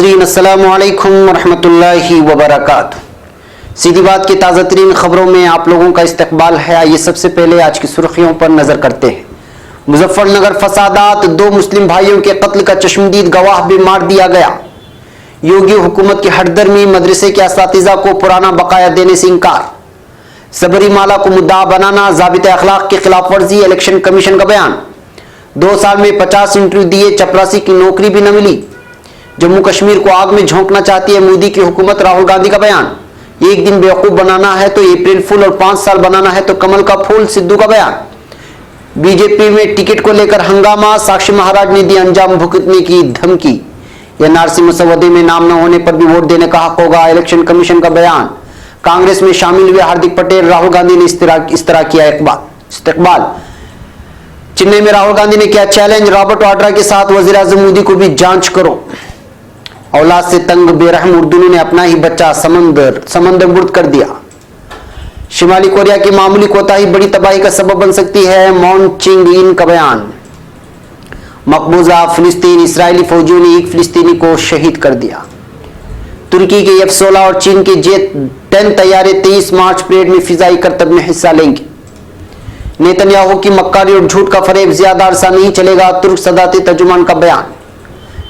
नाज़रीन अस्सलामु अलैकुम वरहमतुल्लाहि वबरकातुहू। सीधी बात की ताज़ा तरीन खबरों में आप लोगों का इस्तकबाल है। आइए सबसे पहले आज की सुर्खियों पर नजर करते हैं। मुजफ्फरनगर फसादात, 2 मुस्लिम भाइयों के कत्ल का चश्मदीद गवाह भी मार दिया गया। योगी हुकूमत की हठधर्मी, मदरसे के असातिज़ा को पुराना बकाया देने से इनकार। सबरीमाला को मुद्दा बनाना, ज़ाबिते अखलाक की खिलाफ वर्जी, इलेक्शन कमीशन का बयान। 2 साल में 50 इंटरव्यू दिए, चपरासी की नौकरी भी न मिली। जम्मू कश्मीर को आग में झोंकना चाहती है मोदी की हुकूमत, राहुल गांधी का बयान। 1 दिन बेवकूफ बनाना है तो अप्रैल फूल और 5 साल बनाना है तो कमल का फूल, सिद्धू का बयान। बीजेपी में टिकट को लेकर हंगामा, साक्षी महाराज ने दी अंजाम भुगतने की धमकी। एनआरसी मसौदे में नाम न होने पर भी वोट देने का हक होगा, इलेक्शन कमीशन का बयान। कांग्रेस में शामिल हुए हार्दिक पटेल, राहुल गांधी ने इस तरह किया इस्तकबाल। चेन्नई में राहुल गांधी ने किया चैलेंज, रॉबर्ट वाड्रा के साथ वजीर आजम मोदी को भी जांच करो। औलाद से तंग बेरहम उर्दूनों ने अपना ही बच्चा समंदर बुर्द कर दिया। शिमाली कोरिया की मामूली कोताही बड़ी तबाही का सबब बन सकती है, मॉन चिंग इन का बयान। मकबूजा फिलिस्तीन, इस्राएली फौजियों ने 1 फिलिस्तीनी को शहीद कर दिया। तुर्की के F-16 और चीन के J-10 तैयारे 23 मार्च परेड में फिजाई करतब में हिस्सा लेंगे। नेतन्याहू की मक्कारी और झूठ का फरेब ज्यादा अरसा नहीं चलेगा, तुर्क सदाती तर्जुमान का बयान।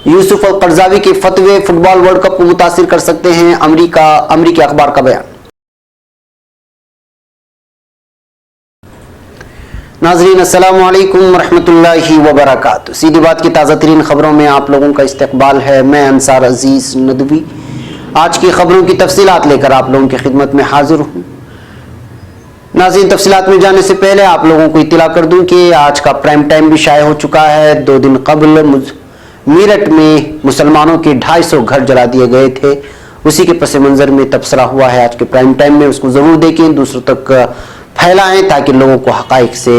यूसुफ और करजावी के फतवे फुटबॉल वर्ल्ड कप को मुतासिर कर सकते हैं, अमेरिकी अखबार का बयान। नाज़रीन अस्सलामु अलैकुम वरहमतुल्लाहि वबरकातुहू। सीधी बात की ताज़ा तरीन खबरों में आप लोगों का इस्तकबाल है। मैं अंसार अजीज नदवी आज की खबरों की तफसीलात लेकर आप लोगों की खिदमत में हाजिर हूँ। नाज़रीन, तफसीलात में जाने से पहले आप लोगों को इत्तला कर दूं कि आज का प्राइम टाइम भी शाया हो चुका है। 2 दिन कबल मीरठ में मुसलमानों के 250 घर जला दिए गए थे, उसी के पस मंजर में तबसरा हुआ है आज के प्राइम टाइम में। उसको ज़रूर देखें, दूसरों तक फैलाएं ताकि लोगों को हक़ाइक़ से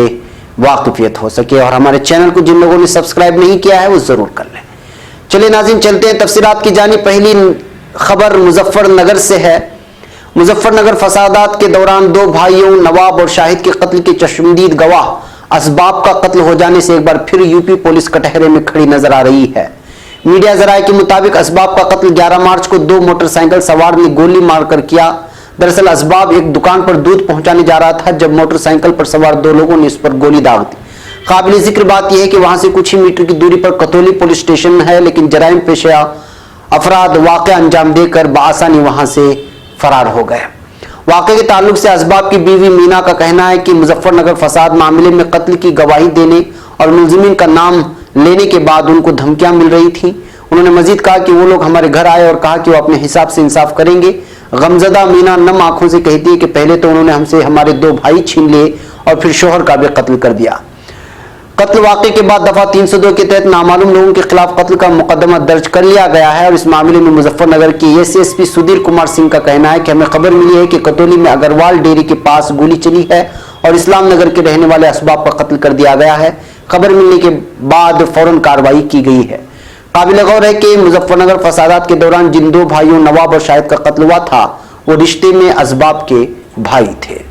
वाकिफियत हो सके। और हमारे चैनल को जिन लोगों ने सब्सक्राइब नहीं किया है वो ज़रूर कर लें। चलिए नाज़रीन, चलते हैं तफसीलात की जानिब। पहली खबर मुजफ्फरनगर से है। मुजफ्फरनगर फसादात के दौरान 2 भाइयों नवाब और शाहिद के कत्ल के चश्मदीद गवाह, असबाब का कत्ल हो जाने से एक बार फिर यूपी पुलिस कटहरे में खड़ी नजर आ रही है। मीडिया जराये के मुताबिक असबाब का कत्ल 11 मार्च को 2 मोटरसाइकिल सवार ने गोली मारकर किया। दरअसल असबाब एक दुकान पर दूध पहुंचाने जा रहा था जब मोटरसाइकिल पर सवार 2 लोगों ने इस पर गोली दाग दी। काबिल जिक्र बात यह है कि वहां से कुछ ही मीटर की दूरी पर कतौली पुलिस स्टेशन है, लेकिन जराइम पेशा अफराद वाक़या अंजाम देकर बआसानी वहां से फरार हो गए। वाक़े के ताल्लुक से असबाब की बीवी मीना का कहना है कि मुजफ्फरनगर फसाद मामले में कत्ल की गवाही देने और मुलजिमीन का नाम लेने के बाद उनको धमकियां मिल रही थी। उन्होंने मजीद कहा कि वो लोग हमारे घर आए और कहा कि वो अपने हिसाब से इंसाफ करेंगे। गमजदा मीना नम आंखों से कहती है कि पहले तो उन्होंने हमसे हमारे 2 भाई छीन लिए और फिर शोहर का भी कत्ल कर दिया। कत्ल वाक़े के बाद दफा 302 के तहत नामालूम लोगों के खिलाफ कत्ल का मुकदमा दर्ज कर लिया गया है। और इस मामले में मुजफ्फरनगर के एसएसपी सुधीर कुमार सिंह का कहना है कि हमें खबर मिली है कि कतौली में अग्रवाल डेयरी के पास गोली चली है और इस्लाम नगर के रहने वाले असबाब का कत्ल कर दिया गया है। खबर मिलने के बाद फौरन कार्रवाई की गई है। काबिल गौर है कि मुजफ्फरनगर फसादात के दौरान जिन 2 भाइयों नवाब और शाहिद का कत्ल हुआ था वो रिश्ते में असबाब के भाई थे।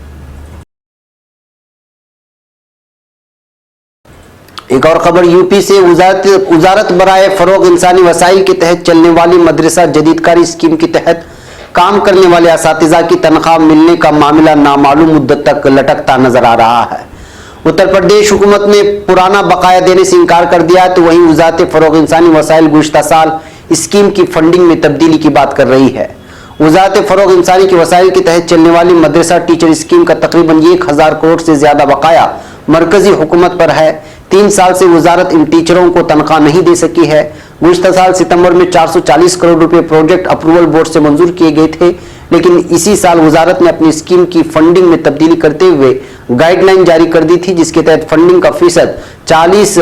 एक और खबर यूपी से, वजारत बराए फरोग इंसानी वसाइल के तहत चलने वाली मदरसा जदीदकारी स्कीम के तहत काम करने वाले असातिज़ा की तनख्वाह मिलने का मामला नामालूम मुद्दत तक लटकता नजर आ रहा है। उत्तर प्रदेश हुकूमत ने पुराना बकाया देने से इनकार कर दिया है, तो वहीं वजारत फरोग इंसानी वसाइल गुज़िश्ता साल स्कीम की फंडिंग में तब्दीली की बात कर रही है। वजारत फरोग इंसानी के वसाइल के तहत चलने वाली मदरसा टीचर स्कीम का तकरीबन 1000 करोड़ से ज्यादा बकाया मरकजी हुकूमत पर है। 3 साल से वजारत इन टीचरों को तनख्वाह नहीं दे सकी है। गुज़िश्ता साल सितंबर में 440 करोड़ रुपए प्रोजेक्ट अप्रूवल बोर्ड से मंजूर किए गए थे, लेकिन इसी साल वजारत ने अपनी स्कीम की फंडिंग में तब्दीली करते हुए गाइडलाइन जारी कर दी थी, जिसके तहत फंडिंग का फीसद 40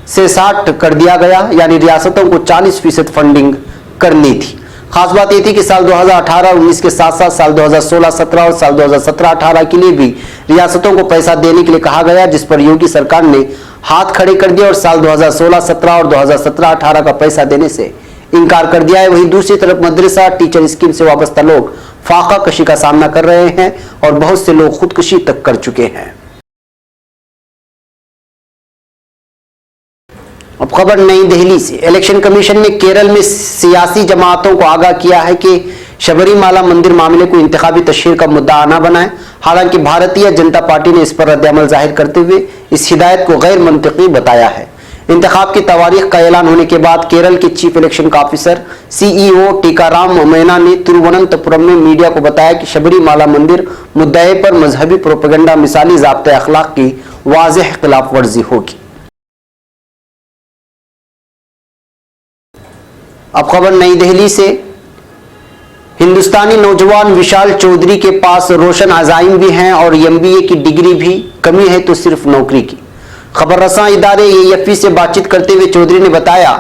से 60 कर दिया गया, यानी रियासतों को 40% फंडिंग करनी थी। खास बात यह थी कि साल 2018-19 के साथ साथ साल 2016-17 और साल 2017-18 के लिए भी रियासतों को पैसा देने के लिए कहा गया, जिस पर योगी सरकार ने हाथ खड़े कर दिए और साल 2016-17 और 2017-18 का पैसा देने से इनकार कर दिया है। वहीं दूसरी तरफ मदरसा टीचर स्कीम से वाबस्ता लोग फाका कशी का सामना कर रहे हैं और बहुत से लोग खुदकुशी तक कर चुके हैं। अब अब खबर नई दिल्ली से। इलेक्शन कमीशन ने केरल में सियासी जमातों को आगाह किया है कि शबरीमाला मंदिर मामले को इंतखाबी तशहीर का मुद्दा न बनाएं। हालांकि भारतीय जनता पार्टी ने इस पर रद्द-ए-अमल जाहिर करते हुए इस हिदायत को गैर मंतकी बताया है। इंतखाब की तारीख का ऐलान होने के बाद केरल के chief election officer CEO Tikaram Meena ने तिरुवनंतपुरम में मीडिया को बताया कि शबरीमाला मंदिर मुद्दे पर मजहबी प्रोपेगेंडा मिसाली ज़ाब्ते अखलाक की वाज़ेह खिलाफ वर्जी होगी। अब खबर नई दिल्ली से। हिंदुस्तानी नौजवान विशाल चौधरी के पास रोशन अज़ाइम भी हैं और एमबीए की डिग्री भी, कमी है तो सिर्फ नौकरी की। खबर रसां इदारे एएफपी से बातचीत करते हुए चौधरी ने बताया,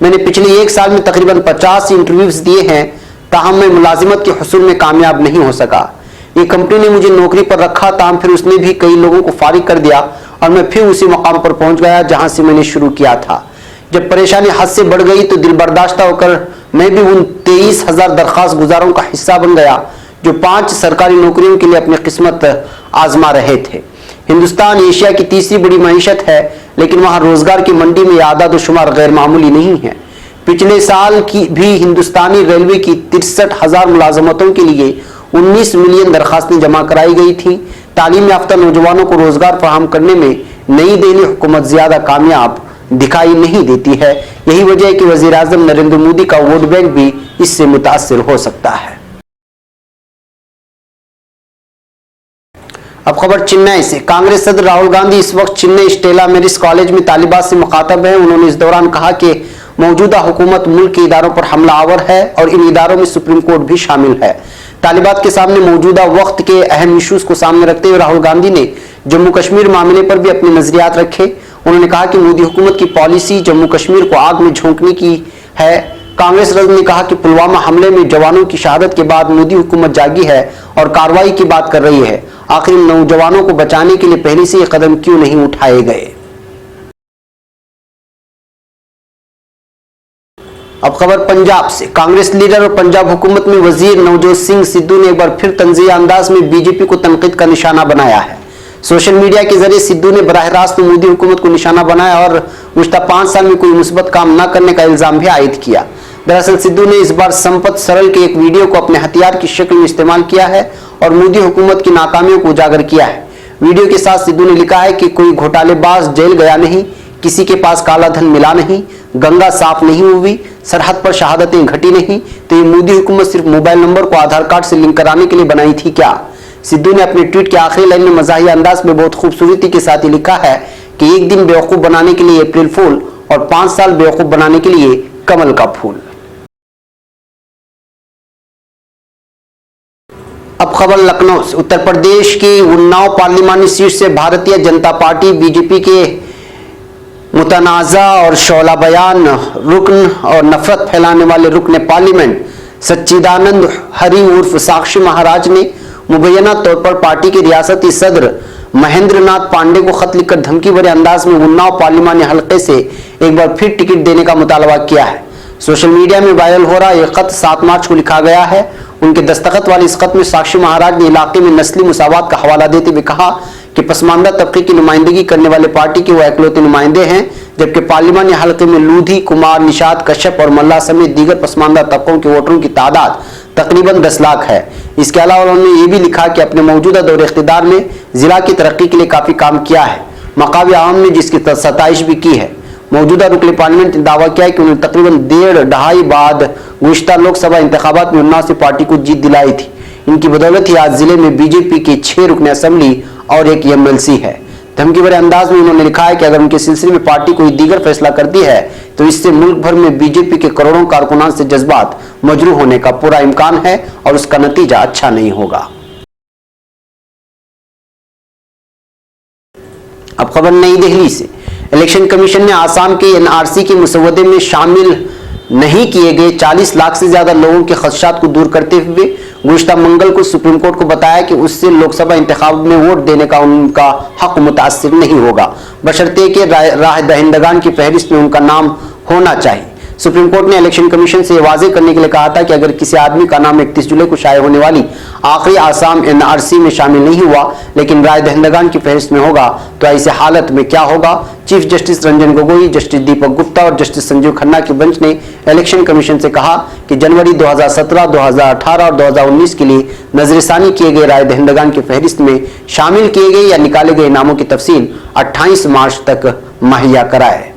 मैंने पिछले 1 साल में तकरीबन 50 इंटरव्यूज दिए हैं, ताहम मैं मुलाजिमत के हुसूल में कामयाब नहीं हो सका। ये कंपनी ने मुझे नौकरी पर रखा, ताहम फिर उसने भी कई लोगों को फारिग कर दिया और मैं फिर उसी मकाम पर पहुंच गया जहां से मैंने शुरू किया था। जब परेशानी हद से बढ़ गई तो दिल बर्दाश्त होकर मैं भी उन 23,000 दरखास्त गुजारों का हिस्सा बन गया जो 5 सरकारी नौकरियों के लिए अपनी किस्मत आजमा रहे थे। हिंदुस्तान एशिया की तीसरी बड़ी मईशत है, लेकिन वहां रोजगार की मंडी में आदाद शुमार गैर मामूली नहीं है। पिछले साल की भी हिंदुस्तानी रेलवे की 63,000 मुलाजमतों के लिए 19 मिलियन दरखास्तें जमा कराई गई थी। तालीम याफ्ता नौजवानों को रोजगार फराहम करने में नई दिल्ली हुकूमत ज्यादा कामयाब दिखाई नहीं देती है। यही वजह है कि वजीर आजम नरेंद्र मोदी का वोट बैंक भी इससे मुतासिर हो सकता है। अब खबर चेन्नई से। कांग्रेस सदर राहुल गांधी इस वक्त चेन्नई स्टेला मेरिस कॉलेज में तालिबात से मुखातब हैं। उन्होंने इस दौरान कहा कि मौजूदा हुकूमत मुल्क के इदारों पर हमलावर है और इन इदारों में सुप्रीम कोर्ट भी शामिल है। तालिबात के सामने मौजूदा वक्त के अहम इशूज को सामने रखते हुए राहुल गांधी ने जम्मू कश्मीर मामले पर भी अपने नजरियात रखे। उन्होंने कहा कि मोदी हुकूमत की पॉलिसी जम्मू कश्मीर को आग में झोंकने की है। कांग्रेस रजन ने कहा कि पुलवामा हमले में जवानों की शहादत के बाद मोदी हुकूमत जागी है और कार्रवाई की बात कर रही है। आखिर नौजवानों को बचाने के लिए पहले से ये कदम क्यों नहीं उठाए गए। अब खबर पंजाब से। कांग्रेस लीडर और पंजाब हुकूमत में वजीर नवजोत सिंह सिद्धू ने एक बार फिर तंज़िया अंदाज में बीजेपी को तनकीद का निशाना बनाया है। सोशल मीडिया के जरिए सिद्धू ने बराह रास्त मोदी हुकूमत को निशाना बनाया और गुज़श्ता 5 साल में कोई मुस्बत काम न करने का इल्जाम भी आयद किया। दरअसल सिद्धू ने इस बार संपत सरल के एक वीडियो को अपने हथियार की शक्ल में इस्तेमाल किया है और मोदी हुकूमत की नाकामियों को उजागर किया है। वीडियो के साथ सिद्धू ने लिखा है कि कोई घोटालेबाज जेल गया नहीं, किसी के पास काला धन मिला नहीं, गंगा साफ नहीं हुई, सरहद पर शहादतें घटी नहीं, तो ये मोदी हुकूमत सिर्फ मोबाइल नंबर को आधार कार्ड से लिंक कराने के लिए बनाई थी क्या। सिद्धू ने अपने ट्वीट के आखिरी लाइन में मज़ाहिया अंदाज में बहुत खूबसूरती के साथ ही लिखा है कि एक दिन बेवकूफ बनाने के लिए अप्रैल फूल और 5 साल बेवकूफ बनाने के लिए कमल का फूल। अब खबर लखनऊ से। उत्तर प्रदेश की उन्नाव पार्लिमानी सीट से भारतीय जनता पार्टी बीजेपी के मुतनाज़ा और शौला बयान रुकन और नफरत फैलाने वाले रुकन पार्लियामेंट सच्चिदानंद हरि उर्फ साक्षी महाराज ने मुबैना तौर पर पार्टी के रियासती सदर महेंद्र नाथ पांडे को खत लिखकर धमकी भरे अंदाज में उन्नाव पार्लिमानी हलके से एक बार फिर टिकट देने का मुतालबा किया है। सोशल मीडिया में वायरल हो रहा यह खत 7 मार्च को लिखा गया है। उनके दस्तखत वाले इस खत में साक्षी महाराज ने इलाके में नस्ली मुसावात का हवाला देते हुए कहा कि पसमानदा तबके की नुमाइंदगी करने वाले पार्टी के वो इकलौते नुमाइंदे हैं, जबकि पार्लिमानी हलके में लूधी, कुमार, निषाद, कश्यप और मल्ला समेत दीगर पसमानदा तबकों के वोटरों की तादाद तकरीबन 10 लाख है। इसके अलावा उन्होंने ये भी लिखा कि अपने मौजूदा दौर इख्तिदार में जिला की तरक्की के लिए काफी काम किया है। मकामी आवाम ने जिसकी सताइश भी की है। मौजूदा रुकन पार्लियामेंट ने दावा किया है कि उन्होंने तकरीबन 1.5 बाद गुज़श्ता लोकसभा इंतखाबात में उन्नाव से पार्टी को जीत दिलाई थी। इनकी बदौलत ही आज जिले में बीजेपी के 6 रुकन असेंबली और 1 एमएलसी है। धमकी भरे अंदाज में उन्होंने लिखा है कि अगर उनके सिलसिले में पार्टी कोई दीगर फैसला करती है तो इससे मुल्क भर में बीजेपी के करोड़ों कारकुनान से जज्बात मजरूह होने का पूरा इम्कान है और उसका नतीजा अच्छा नहीं होगा। अब खबर नई दिल्ली से। इलेक्शन कमीशन ने आसाम के एनआरसी के मुसवदे में शामिल नहीं किए गए 40 लाख से ज्यादा लोगों के खदशात को दूर करते हुए गुज़श्ता मंगल को सुप्रीम कोर्ट को बताया कि उससे लोकसभा इंतखाब में वोट देने का उनका हक मुतासिर नहीं होगा, बशर्ते कि राह दहिंदगान की फहरिस्त में उनका नाम होना चाहिए। सुप्रीम कोर्ट ने इलेक्शन कमीशन से वाज़ेह करने के लिए कहा था कि अगर किसी आदमी का नाम 31 जुलाई को शाये होने वाली आखिरी आसाम एनआरसी में शामिल नहीं हुआ लेकिन राय दहिंदगान की फहरिस्त में होगा तो ऐसी हालत में क्या होगा। Chief justice Ranjan Gogoi, justice Deepak Gupta और जस्टिस संजीव खन्ना की बेंच ने इलेक्शन कमीशन से कहा कि जनवरी 2017, 2018 और 2019 के लिए नजरसानी किए गए राय दहिंदगान की फहरिस्त में शामिल किए गए या निकाले गए नामों की तफसील 28 मार्च तक मुहैया कराए।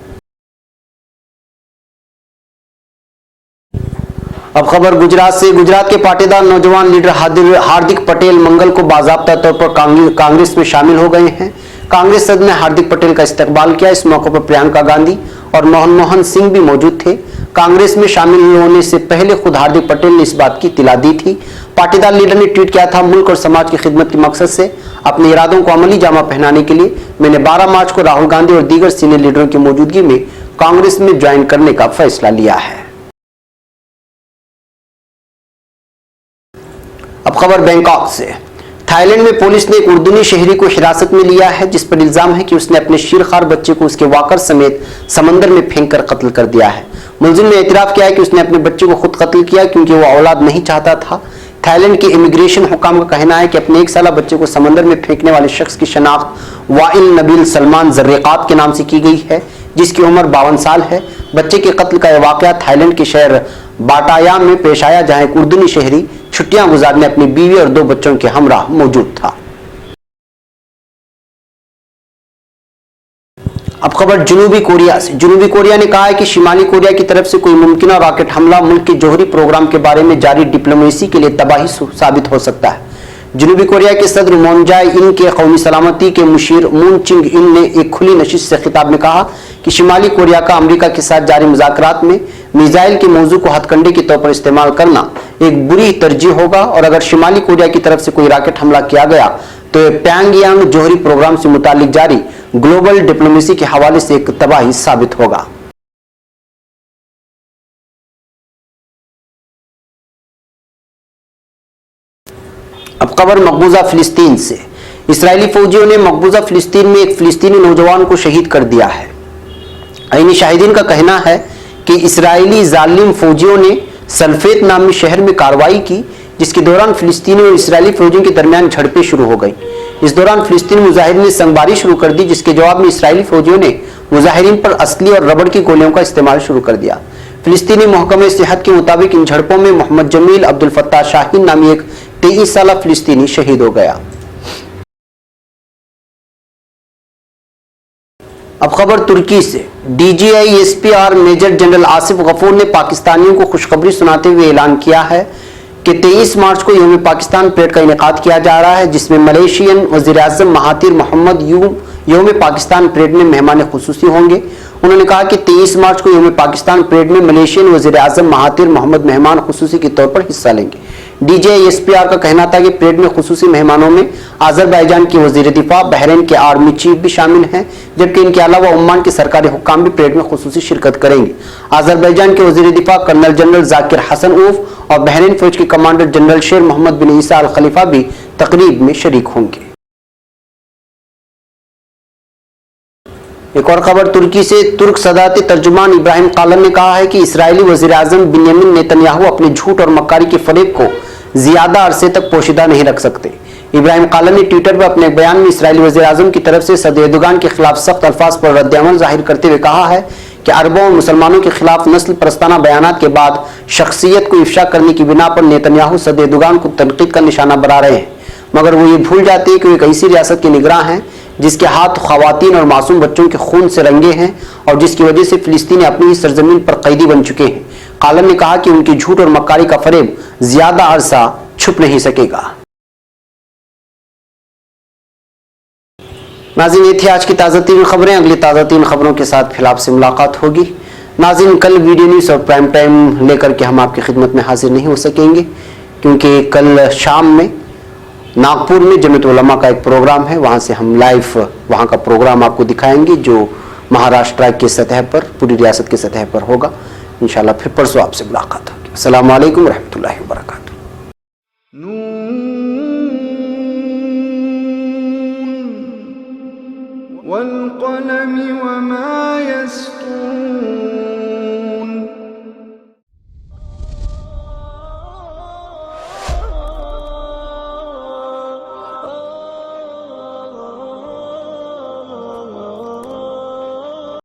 अब खबर गुजरात से। गुजरात के पाटीदार नौजवान लीडर हार्दिक पटेल मंगल को बाज़ाब्ता तौर पर कांग्रेस में शामिल हो गए हैं। कांग्रेस सदन ने हार्दिक पटेल का इस्तकबाल किया। इस मौके पर प्रियंका गांधी और मनमोहन सिंह भी मौजूद थे। कांग्रेस में शामिल होने से पहले खुद हार्दिक पटेल ने इस बात की इत्तला दी थी। पाटीदार लीडर ने ट्वीट किया था, मुल्क और समाज की खिदमत के मकसद से अपने इरादों को अमली जामा पहनाने के लिए मैंने 12 मार्च को राहुल गांधी और दीगर सीनियर लीडरों की मौजूदगी में कांग्रेस में ज्वाइन करने का फैसला लिया है। अब खबर बैंकॉक से। थाईलैंड में पुलिस ने एक उर्दूनी शहरी को हिरासत में लिया है जिस पर इल्जाम है कि उसने अपने शीरखार बच्चे को उसके वाकर समेत समंदर में फेंककर कत्ल कर दिया है। मुलजिम ने एतराफ किया है कि उसने अपने बच्चे को खुद कत्ल किया क्योंकि वो औलाद नहीं चाहता था। थाईलैंड के इमिग्रेशन हुकाम का कहना है कि अपने 1 साला बच्चे को समंदर में फेंकने वाले शख्स की शनाख्त वाइल नबील सलमान जर्रिकात के नाम से की गई है जिसकी उम्र 52 साल है। बच्चे के कत्ल का यह वाकया थाईलैंड के शहर बाटायाम में पेश आया जहां एक उर्दूनी शहरी छुट्टियां गुजारने अपनी बीवी और 2 बच्चों के हमराह मौजूद था। अब खबर जनूबी कोरिया से। जनूबी कोरिया ने कहा है कि शिमाली कोरिया की तरफ से कोई मुमकिन रॉकेट हमला मुल्क के जौहरी प्रोग्राम के बारे में जारी डिप्लोमेसी के लिए तबाही साबित हो सकता है। जनूबी कोरिया के सदर मून जाए इन के कौमी सलामती के मुशीर मून चिंग इन ने एक खुली नशिस्त से खिताब में कहा कि शिमाली कोरिया का अमेरिका के साथ जारी मुज़ाकरात में मिसाइल के मौजू को हथकंडे के तौर पर इस्तेमाल करना एक बुरी तरजीह होगा और अगर शिमाली कोरिया की तरफ से कोई रॉकेट हमला किया गया तो प्यांगयांग जौहरी प्रोग्राम से मुतालिक जारी ग्लोबल डिप्लोमेसी के हवाले से एक तबाही साबित होगा। अब खबर मकबूजा फिलिस्तीन से। इस्राएली फौजियों ने मकबूजा फिलिस्तीन में एक फिलिस्तीनी नौजवान को शहीद कर दिया है। ऐनी शाहिदीन का कहना है कि इस्राएली जालिम फौजियों ने सल्फेत नामी शहर में कार्रवाई की जिसके दौरान फिलिस्तीनी और इस्राएली फौजियों के दरमियान झड़पें शुरू हो गई। इस दौरान फिलिस्तीनी मुजाहिरीन ने संगबारी शुरू कर दी जिसके जवाब में इस्राएली फौजियों ने मुजाहिरीन पर असली और रबड़ की गोलियों का इस्तेमाल शुरू कर दिया। फिलिस्तीनी महकमे सेहत के मुताबिक इन झड़पों में मोहम्मद जमील अब्दुल फत्ताह शाहीन नामी एक 23 साला फिलिस्तीनी शहीद हो गया। अब खबर तुर्की से। DGISPR major general Asif Ghafoor ने पाकिस्तानियों को खुशखबरी सुनाते हुए ऐलान किया है कि 23 मार्च को यौम पाकिस्तान परेड का इनेकाद किया जा रहा है जिसमें मलेशियन वज़ीर-ए-आज़म महातिर मोहम्मद यौम पाकिस्तान परेड में मेहमान खुसूसी होंगे। उन्होंने कहा कि 23 मार्च को यौम पाकिस्तान परेड में मलेशियन वज़ीर-ए-आज़म महातिर मोहम्मद मेहमान खुसूसी के तौर पर हिस्सा लेंगे। DGISPR का कहना था कि परेड में खुसूसी मेहमानों में आज़रबाईजान के वज़ीर दिफा, बहरीन के आर्मी चीफ भी शामिल हैं जबकि इनके अलावा ओमान के सरकारी हुक्काम भी परेड में खुसूसी शिरकत करेंगे। आज़रबाईजान के वज़ीर दिफा कर्नल जनरल जाकिर हसन ऊफ और बहरीन फौज के कमांडर जनरल शेर मोहम्मद बिन ईसा अल खलीफा भी तकरीब में शरीक होंगे। एक और खबर तुर्की से। तुर्क सदारती तर्जुमान इब्राहिम कालन ने कहा है कि इस्राएली वज़ीर-ए-आज़म बिन्यामिन नेतन्याहू अपने झूठ और मक्कारी के फरेब को ज्यादा अरसे तक पोशीदा नहीं रख सकते। इब्राहिम कालन ने ट्विटर पर अपने बयान में इस्राएली वज़ीर-ए-आज़म की तरफ से सदर एर्दोगान के खिलाफ सख्त अल्फाज पर रद्द-ए-अमल जाहिर करते हुए कहा है कि अरबों और मुसलमानों के खिलाफ नस्ल परस्ताना बयानात के बाद शख्सियत को इफ्शा करने की बिना पर नेतन्याहू सदर एर्दोगान को तनकीद का निशाना बना रहे हैं मगर वो ये भूल जाते हैं कि वो एक ऐसी रियासत के निगरान हैं जिसके हाथ ख्वातीन और मासूम बच्चों के खून से रंगे हैं और जिसकी वजह से फिलिस्तीनी अपनी ही सरजमीन पर कैदी बन चुके हैं। कालन ने कहा कि उनकी झूठ और मक्कारी का फरेब ज्यादा अरसा छुप नहीं सकेगा। नाज़रीन, ये थी आज की ताज़ा तीन खबरें। अगली ताज़ा तीन खबरों के साथ फिर आपसे मुलाकात होगी। नाज़रीन, कल वीडियो न्यूज़ और प्राइम टाइम लेकर के हम आपकी खिदमत में हाजिर नहीं हो सकेंगे क्योंकि कल शाम में नागपुर में जमीयत उलमा का एक प्रोग्राम है। वहाँ से हम लाइव वहाँ का प्रोग्राम आपको दिखाएंगे जो महाराष्ट्र की सतह पर, पूरी रियासत की सतह पर होगा। इंशाल्लाह फिर परसों आपसे मुलाकात होगी। अस्सलाम वालेकुम रहमतुल्लाहि व बरकातुहू। वल क़लम